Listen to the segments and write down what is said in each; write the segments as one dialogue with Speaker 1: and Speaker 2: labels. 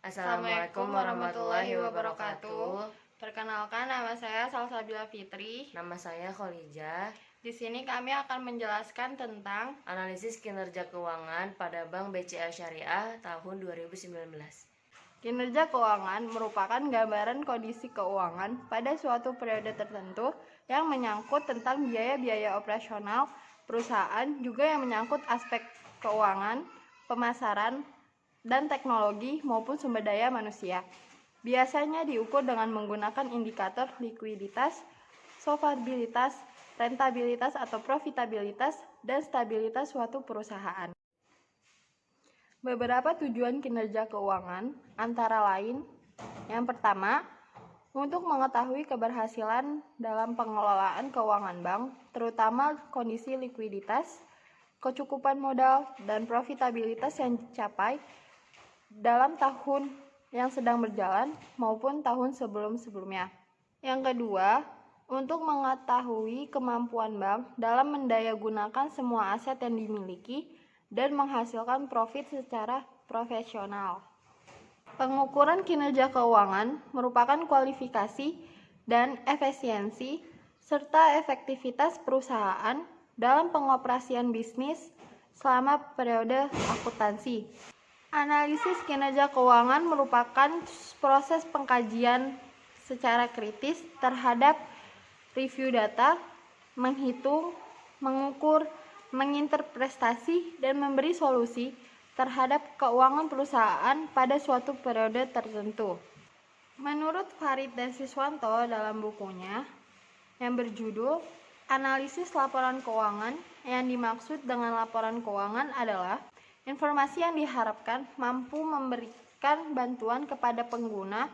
Speaker 1: Assalamualaikum warahmatullahi wabarakatuh.
Speaker 2: Perkenalkan, nama saya Salsabila Fitri.
Speaker 1: Nama saya Kholija.
Speaker 2: Di sini kami akan menjelaskan tentang
Speaker 1: Analisis kinerja keuangan pada Bank BCA Syariah tahun 2019.
Speaker 2: kinerja keuangan merupakan gambaran kondisi keuangan pada suatu periode tertentu yang menyangkut tentang biaya-biaya operasional perusahaan, juga yang menyangkut aspek keuangan, pemasaran, dan teknologi maupun sumber daya manusia. Biasanya diukur dengan menggunakan indikator likuiditas, solvabilitas, rentabilitas atau profitabilitas, dan stabilitas suatu perusahaan. Beberapa tujuan kinerja keuangan antara lain: yang pertama, untuk mengetahui keberhasilan dalam pengelolaan keuangan bank, terutama kondisi likuiditas, kecukupan modal, dan profitabilitas yang dicapai dalam tahun yang sedang berjalan maupun tahun sebelum-sebelumnya. Yang kedua, untuk mengetahui kemampuan bank dalam mendayagunakan semua aset yang dimiliki dan menghasilkan profit secara profesional. Pengukuran kinerja keuangan merupakan kualifikasi dan efisiensi serta efektivitas perusahaan dalam pengoperasian bisnis selama periode akuntansi. Analisis kinerja keuangan merupakan proses pengkajian secara kritis terhadap review data, menghitung, mengukur, menginterpretasi, dan memberi solusi terhadap keuangan perusahaan pada suatu periode tertentu. Menurut Farid dan Siswanto dalam bukunya yang berjudul Analisis Laporan Keuangan, yang dimaksud dengan laporan keuangan adalah informasi yang diharapkan mampu memberikan bantuan kepada pengguna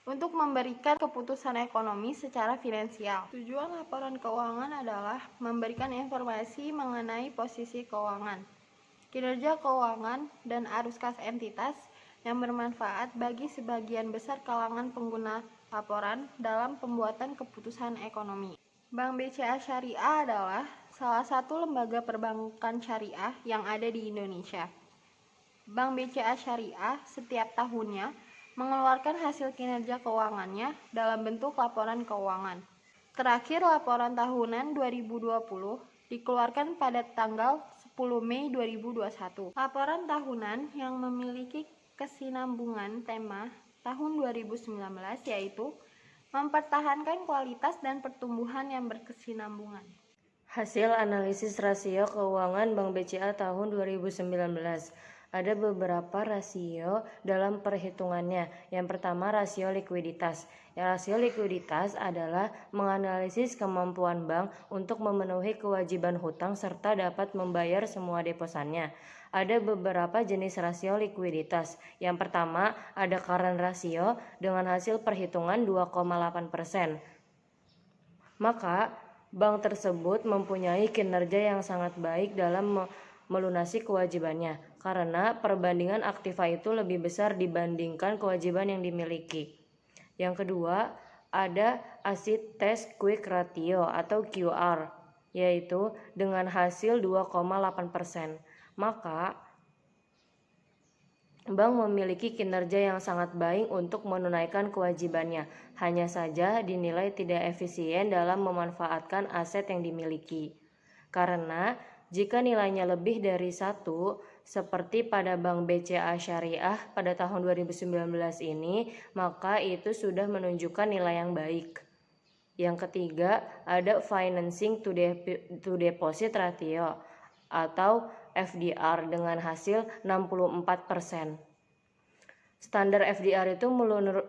Speaker 2: untuk memberikan keputusan ekonomi secara finansial. Tujuan laporan keuangan adalah memberikan informasi mengenai posisi keuangan, kinerja keuangan, dan arus kas entitas yang bermanfaat bagi sebagian besar kalangan pengguna laporan dalam pembuatan keputusan ekonomi. Bank BCA Syariah adalah salah satu lembaga perbankan syariah yang ada di Indonesia. Bank BCA Syariah setiap tahunnya mengeluarkan hasil kinerja keuangannya dalam bentuk laporan keuangan. Terakhir, laporan tahunan 2020 dikeluarkan pada tanggal 10 Mei 2021. Laporan tahunan yang memiliki kesinambungan tema tahun 2019 yaitu mempertahankan kualitas dan pertumbuhan yang berkesinambungan.
Speaker 1: Hasil analisis rasio keuangan Bank BCA tahun 2019. Ada beberapa rasio dalam perhitungannya. Yang pertama, rasio likuiditas. Rasio likuiditas adalah menganalisis kemampuan bank untuk memenuhi kewajiban hutang serta dapat membayar semua deposannya. Ada beberapa jenis rasio likuiditas. Yang pertama, ada current ratio dengan hasil perhitungan 2,8%. Maka, bank tersebut mempunyai kinerja yang sangat baik dalam melunasi kewajibannya, karena perbandingan aktiva itu lebih besar dibandingkan kewajiban yang dimiliki. Yang kedua, ada Acid Test Quick Ratio atau QR, yaitu dengan hasil 2,8%. Maka, bank memiliki kinerja yang sangat baik untuk menunaikan kewajibannya, hanya saja dinilai tidak efisien dalam memanfaatkan aset yang dimiliki. Karena jika nilainya lebih dari 1, seperti pada Bank BCA Syariah pada tahun 2019 ini, maka itu sudah menunjukkan nilai yang baik. Yang ketiga, ada Financing to Deposit Ratio atau FDR dengan hasil 64%. Standar FDR itu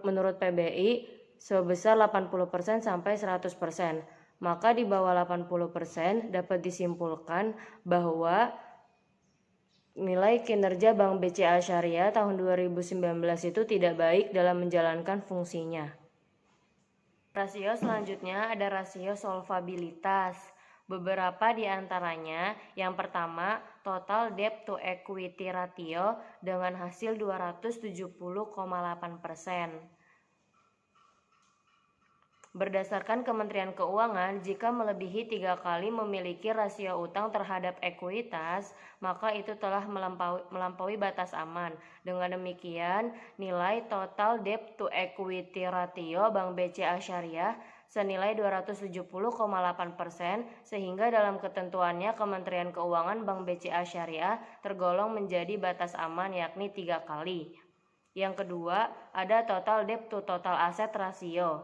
Speaker 1: menurut PBI sebesar 80% sampai 100%. Maka di bawah 80% dapat disimpulkan bahwa nilai kinerja Bank BCA Syariah tahun 2019 itu tidak baik dalam menjalankan fungsinya. Rasio selanjutnya ada rasio solvabilitas. Beberapa di antaranya, yang pertama, total debt to equity ratio dengan hasil 270,8%. Berdasarkan Kementerian Keuangan, jika melebihi 3 kali memiliki rasio utang terhadap ekuitas, maka itu telah melampaui batas aman. Dengan demikian, nilai total debt to equity ratio Bank BCA Syariah senilai 270,8%, sehingga dalam ketentuannya Kementerian Keuangan Bank BCA Syariah tergolong menjadi batas aman, yakni 3 kali. Yang kedua, ada total debt to total asset ratio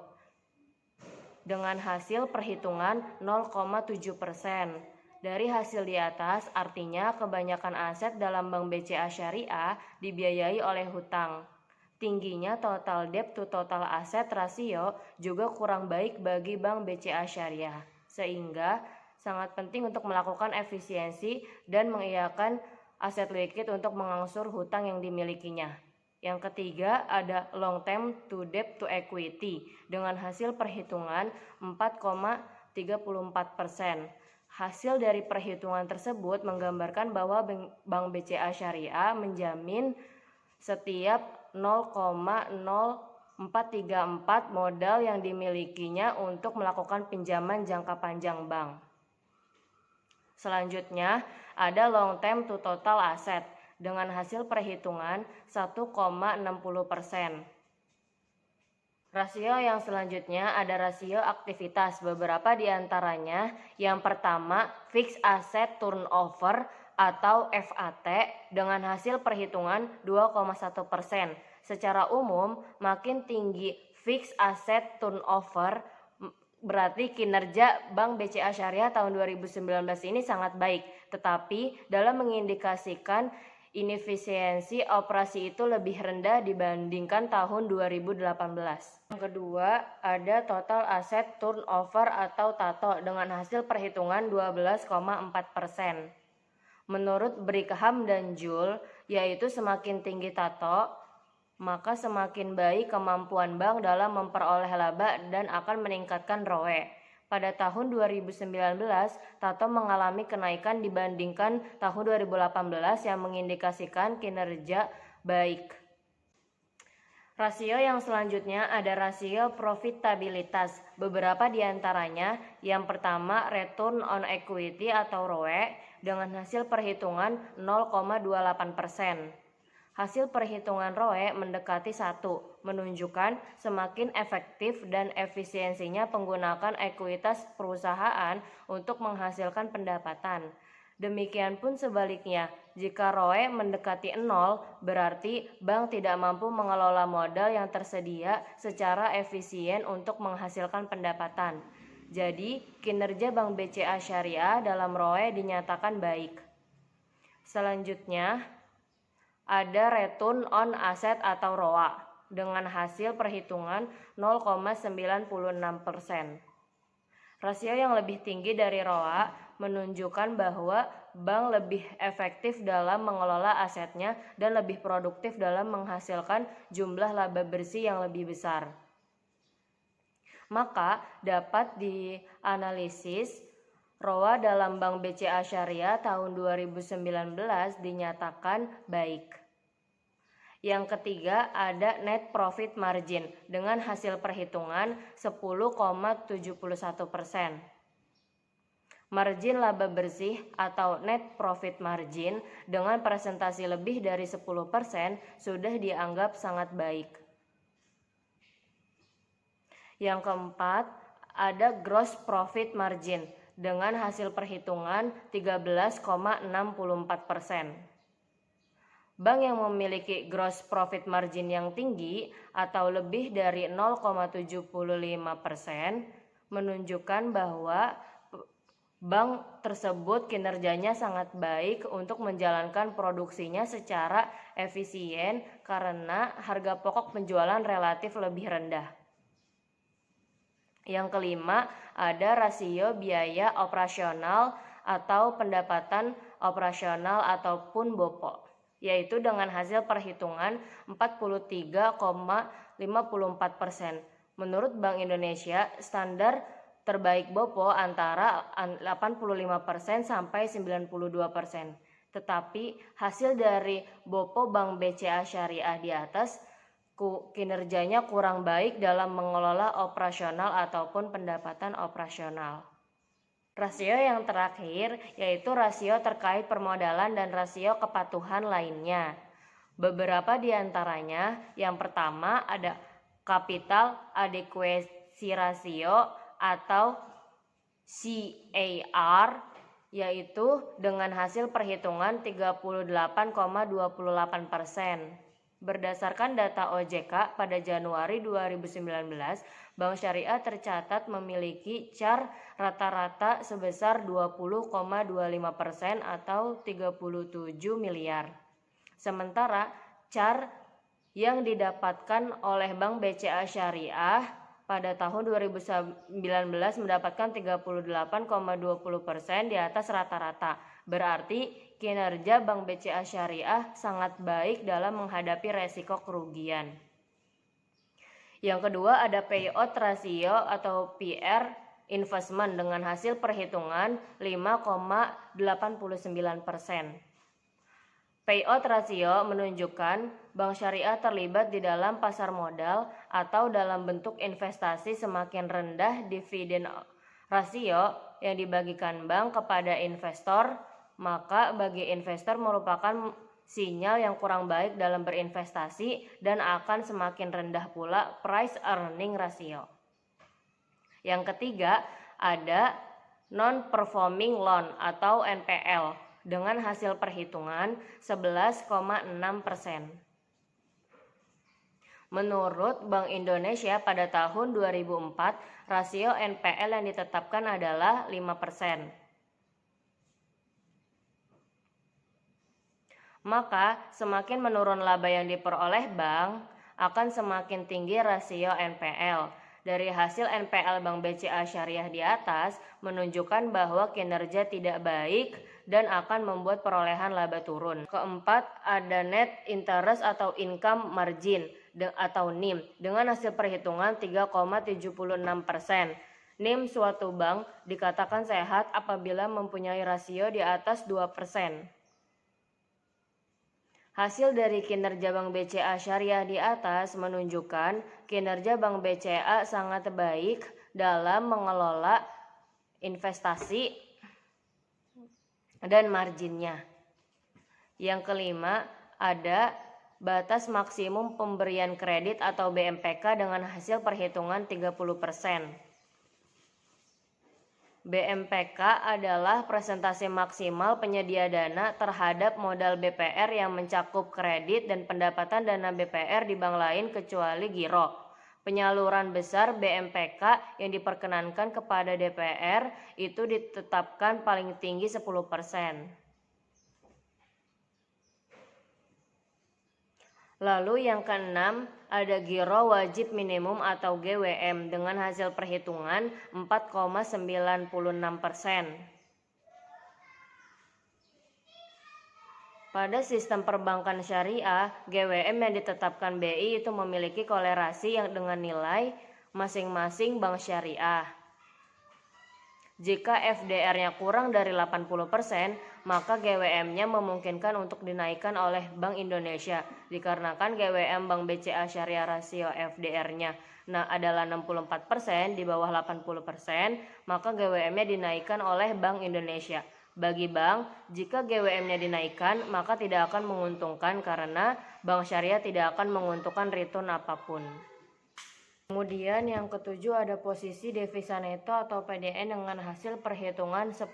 Speaker 1: dengan hasil perhitungan 0,7%. Dari hasil di atas, artinya kebanyakan aset dalam Bank BCA Syariah dibiayai oleh hutang. Tingginya total debt to total asset rasio juga kurang baik bagi Bank BCA Syariah, sehingga sangat penting untuk melakukan efisiensi dan mengiakan aset liquid untuk mengangsur hutang yang dimilikinya. Yang ketiga, ada long term to debt to equity dengan hasil perhitungan 4,34%. Hasil dari perhitungan tersebut menggambarkan bahwa Bank BCA Syariah menjamin setiap 0,0434 modal yang dimilikinya untuk melakukan pinjaman jangka panjang bank. Selanjutnya, ada long term to total asset dengan hasil perhitungan 1,60%. Rasio yang selanjutnya ada rasio aktivitas, beberapa diantaranya. Yang pertama, fixed asset turnover atau FAT dengan hasil perhitungan 2,1%. Secara umum, makin tinggi fixed asset turnover berarti kinerja Bank BCA Syariah tahun 2019 ini sangat baik, tetapi dalam mengindikasikan inefisiensi operasi itu lebih rendah dibandingkan tahun 2018. Yang kedua, ada total asset turnover atau TATO dengan hasil perhitungan 12,4%. Menurut Brigham dan Joule, yaitu semakin tinggi TATO, maka semakin baik kemampuan bank dalam memperoleh laba dan akan meningkatkan ROE. Pada tahun 2019, TATO mengalami kenaikan dibandingkan tahun 2018 yang mengindikasikan kinerja baik. Rasio yang selanjutnya ada rasio profitabilitas. Beberapa diantaranya, yang pertama return on equity atau ROE dengan hasil perhitungan 0,28%. Hasil perhitungan ROE mendekati 1, menunjukkan semakin efektif dan efisiensinya penggunaan ekuitas perusahaan untuk menghasilkan pendapatan. Demikian pun sebaliknya, jika ROE mendekati 0, berarti bank tidak mampu mengelola modal yang tersedia secara efisien untuk menghasilkan pendapatan. Jadi, kinerja Bank BCA Syariah dalam ROE dinyatakan baik. Selanjutnya, ada return on asset atau ROA dengan hasil perhitungan 0,96%. Rasio yang lebih tinggi dari ROA menunjukkan bahwa bank lebih efektif dalam mengelola asetnya dan lebih produktif dalam menghasilkan jumlah laba bersih yang lebih besar. Maka dapat dianalisis ROA dalam Bank BCA Syariah tahun 2019 dinyatakan baik. Yang ketiga ada net profit margin dengan hasil perhitungan 10,71%. Margin laba bersih atau net profit margin dengan presentasi lebih dari 10% sudah dianggap sangat baik. Yang keempat ada gross profit margin dengan hasil perhitungan 13,64%. Bank yang memiliki gross profit margin yang tinggi atau lebih dari 0,75% menunjukkan bahwa bank tersebut kinerjanya sangat baik untuk menjalankan produksinya secara efisien karena harga pokok penjualan relatif lebih rendah. Yang kelima, ada rasio biaya operasional atau pendapatan operasional ataupun BOPO, yaitu dengan hasil perhitungan 43,54%. Menurut Bank Indonesia, standar terbaik BOPO antara 85% sampai 92%. Tetapi hasil dari BOPO Bank BCA Syariah di atas kinerjanya kurang baik dalam mengelola operasional ataupun pendapatan operasional. Rasio yang terakhir yaitu rasio terkait permodalan dan rasio kepatuhan lainnya. Beberapa di antaranya, yang pertama ada Capital Adequacy Ratio atau CAR, yaitu dengan hasil perhitungan 38,28%. Berdasarkan data OJK pada Januari 2019, Bank Syariah tercatat memiliki CAR rata-rata sebesar 20,25% atau 37 miliar. Sementara CAR yang didapatkan oleh Bank BCA Syariah pada tahun 2019 mendapatkan 38,20% di atas rata-rata. Berarti kinerja Bank BCA Syariah sangat baik dalam menghadapi resiko kerugian. Yang kedua ada payout ratio atau PR investment dengan hasil perhitungan 5,89%. Payout ratio menunjukkan Bank Syariah terlibat di dalam pasar modal atau dalam bentuk investasi semakin rendah dividen rasio yang dibagikan bank kepada investor, maka bagi investor merupakan sinyal yang kurang baik dalam berinvestasi dan akan semakin rendah pula price earning ratio. Yang ketiga ada non-performing loan atau NPL dengan hasil perhitungan 11,6%. Menurut Bank Indonesia pada tahun 2004, rasio NPL yang ditetapkan adalah 5%. Maka semakin menurun laba yang diperoleh bank, akan semakin tinggi rasio NPL. Dari hasil NPL Bank BCA Syariah di atas menunjukkan bahwa kinerja tidak baik dan akan membuat perolehan laba turun. Keempat, ada net interest atau income margin atau NIM dengan hasil perhitungan 3,76%. NIM suatu bank dikatakan sehat apabila mempunyai rasio di atas 2%. Hasil dari kinerja Bank BCA Syariah di atas menunjukkan kinerja Bank BCA sangat baik dalam mengelola investasi dan marginnya. Yang kelima, ada batas maksimum pemberian kredit atau BMPK dengan hasil perhitungan 30%. BMPK adalah presentasi maksimal penyedia dana terhadap modal BPR yang mencakup kredit dan pendapatan dana BPR di bank lain kecuali giro. Penyaluran besar BMPK yang diperkenankan kepada DPR itu ditetapkan paling tinggi 10%. Lalu yang keenam, ada giro wajib minimum atau GWM dengan hasil perhitungan 4,96%. Pada sistem perbankan syariah, GWM yang ditetapkan BI itu memiliki kolerasi yang dengan nilai masing-masing bank syariah. Jika FDR-nya kurang dari 80%, maka GWM-nya memungkinkan untuk dinaikkan oleh Bank Indonesia. Dikarenakan GWM Bank BCA Syariah rasio FDR-nya adalah 64%, di bawah 80%, maka GWM-nya dinaikkan oleh Bank Indonesia. Bagi bank, jika GWM-nya dinaikkan, maka tidak akan menguntungkan karena Bank Syariah tidak akan menguntungkan return apapun. Kemudian yang ketujuh ada posisi devisa neto atau PDN dengan hasil perhitungan 10%.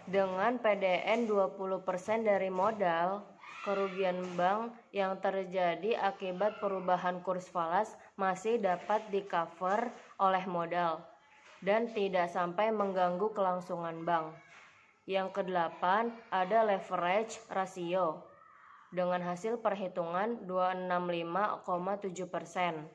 Speaker 1: Dengan PDN 20% dari modal, kerugian bank yang terjadi akibat perubahan kurs falas masih dapat di-cover oleh modal dan tidak sampai mengganggu kelangsungan bank. Yang kedelapan ada leverage ratio dengan hasil perhitungan 265,7%.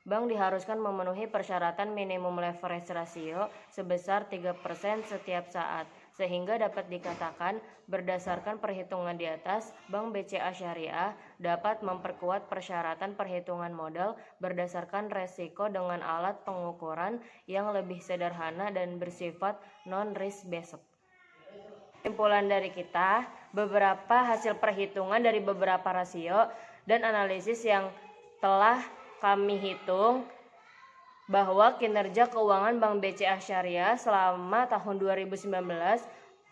Speaker 1: Bank diharuskan memenuhi persyaratan minimum leverage ratio sebesar 3% setiap saat, sehingga dapat dikatakan berdasarkan perhitungan di atas, Bank BCA Syariah dapat memperkuat persyaratan perhitungan modal berdasarkan resiko dengan alat pengukuran yang lebih sederhana dan bersifat non-risk based. kesimpulan dari kita, beberapa hasil perhitungan dari beberapa rasio dan analisis yang telah kami hitung bahwa kinerja keuangan Bank BCA Syariah selama tahun 2019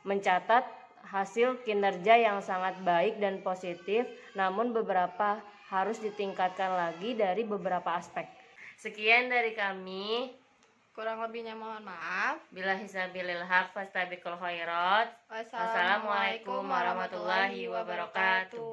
Speaker 1: mencatat hasil kinerja yang sangat baik dan positif, namun beberapa harus ditingkatkan lagi dari beberapa aspek. Sekian dari kami.
Speaker 2: Kurang lebihnya mohon maaf.
Speaker 1: Billahi sabilil haq fastabiqul khairat.
Speaker 2: Wassalamualaikum warahmatullahi wabarakatuh.